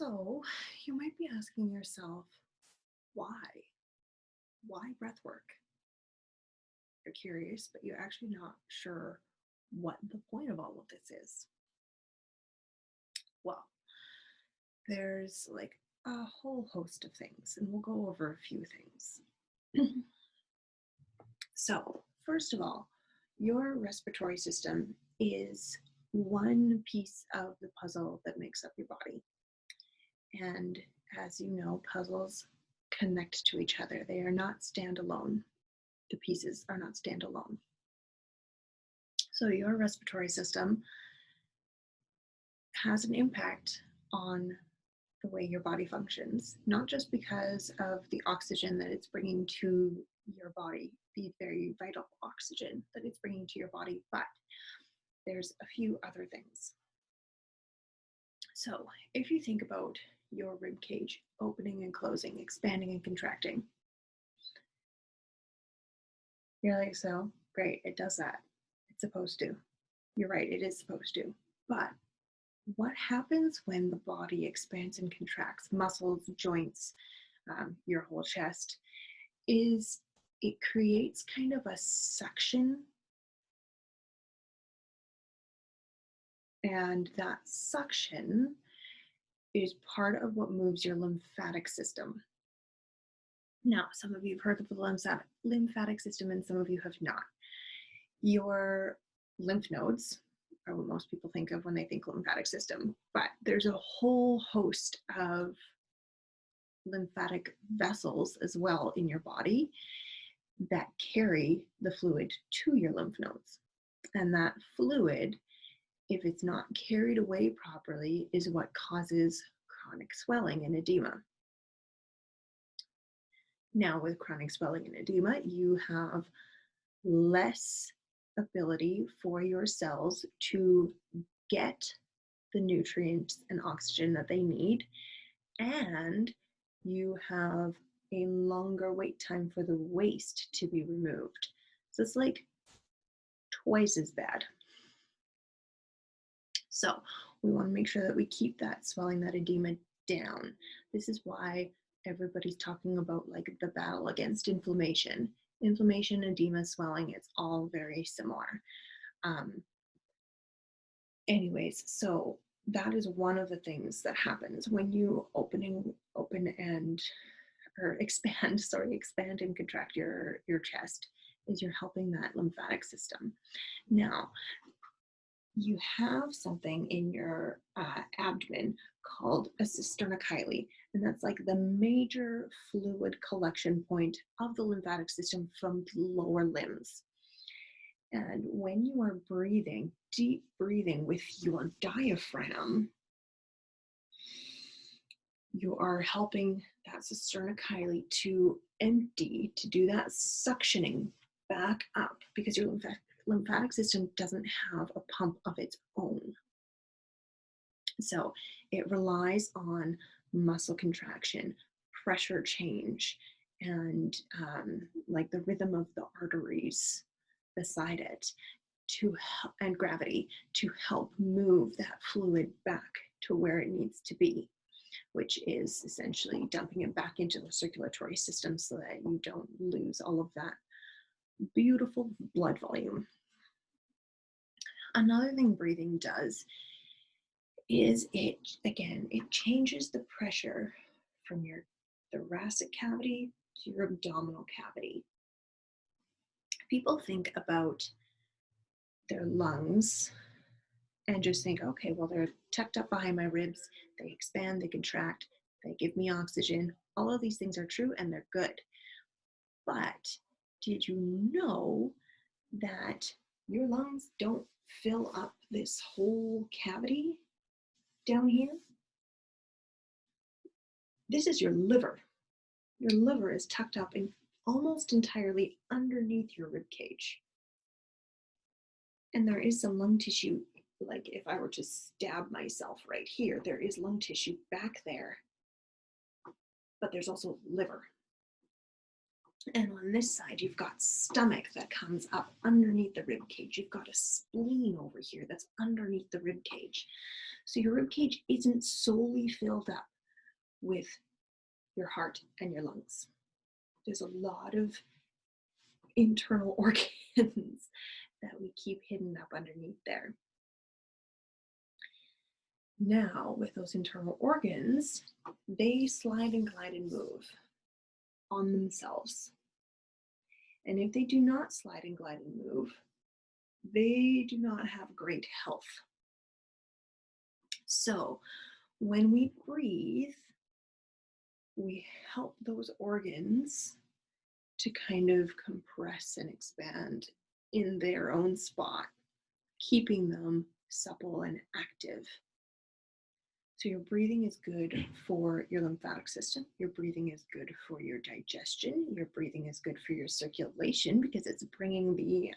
So you might be asking yourself, why? Why breath work? You're curious, but you're actually not sure what the point of all of this is. Well, there's like a whole host of things, and we'll go over a few things. So, first of all, your respiratory system is one piece of the puzzle that makes up your body. And as you know, puzzles connect to each other. They are not standalone. The pieces are not standalone. So your respiratory system has an impact on the way your body functions, not just because of the oxygen that it's bringing to your body, the very vital oxygen that it's bringing to your body, but there's a few other things. So if you think about your rib cage opening and closing, expanding and contracting, you're like, so great, it does that. It's supposed to. You're right, it is supposed to. But what happens when the body expands and contracts, muscles, joints, your whole chest, is it creates kind of a suction. And that suction is part of what moves your lymphatic system. Now, some of you have heard of the lymphatic system and some of you have not. Your lymph nodes are what most people think of when they think lymphatic system, but there's a whole host of lymphatic vessels as well in your body that carry the fluid to your lymph nodes. And that fluid, if it's not carried away properly, is what causes chronic swelling and edema. Now, with chronic swelling and edema, you have less ability for your cells to get the nutrients and oxygen that they need, and you have a longer wait time for the waste to be removed. So it's like twice as bad. So we want to make sure that we keep that swelling, that edema down. This is why everybody's talking about like the battle against inflammation. Inflammation, edema, swelling, it's all very similar. Anyways, so that is one of the things that happens when you expand and contract your chest, is you're helping that lymphatic system. Now, you have something in your abdomen called a cisterna chyli, and that's like the major fluid collection point of the lymphatic system from the lower limbs. And when you are breathing, deep breathing with your diaphragm, you are helping that cisterna chyli to empty, to do that suctioning back up, because your lymphatic system doesn't have a pump of its own. So it relies on muscle contraction, pressure change, and like the rhythm of the arteries beside it, and gravity, to help move that fluid back to where it needs to be, which is essentially dumping it back into the circulatory system so that you don't lose all of that beautiful blood volume. Another thing breathing does is it changes the pressure from your thoracic cavity to your abdominal cavity. People think about their lungs and just think, okay, well, they're tucked up behind my ribs, they expand, they contract, they give me oxygen. All of these things are true and they're good. But did you know that your lungs don't fill up this whole cavity down here? This is your liver. Your liver is tucked up in almost entirely underneath your rib cage. And there is some lung tissue, like if I were to stab myself right here, there is lung tissue back there, but there's also liver. And on this side, you've got stomach that comes up underneath the rib cage. You've got a spleen over here that's underneath the rib cage. So your rib cage isn't solely filled up with your heart and your lungs. There's a lot of internal organs that we keep hidden up underneath there. Now, with those internal organs, they slide and glide and move on themselves. And if they do not slide and glide and move, they do not have great health. So, when we breathe, we help those organs to kind of compress and expand in their own spot, keeping them supple and active. So your breathing is good for your lymphatic system. Your breathing is good for your digestion. Your breathing is good for your circulation because it's bringing the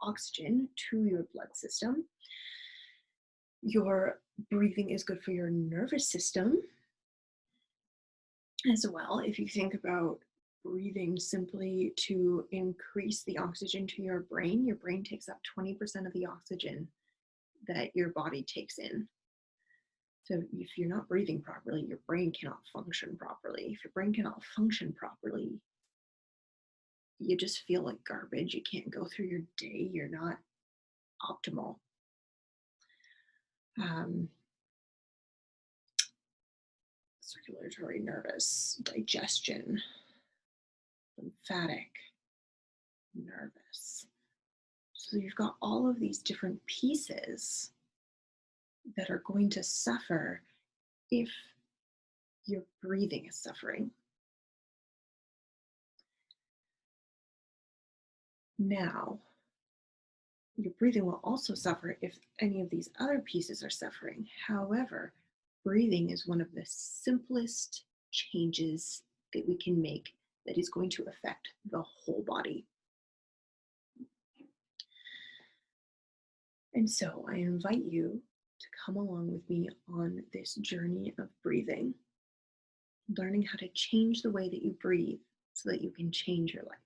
oxygen to your blood system. Your breathing is good for your nervous system as well. If you think about breathing simply to increase the oxygen to your brain takes up 20% of the oxygen that your body takes in. So if you're not breathing properly, your brain cannot function properly. If your brain cannot function properly, you just feel like garbage. You can't go through your day. You're not optimal. Circulatory, nervous, digestion, lymphatic, nervous. So you've got all of these different pieces that are going to suffer if your breathing is suffering. Now, your breathing will also suffer if any of these other pieces are suffering. However, breathing is one of the simplest changes that we can make that is going to affect the whole body. And so I invite you to come along with me on this journey of breathing, learning how to change the way that you breathe so that you can change your life.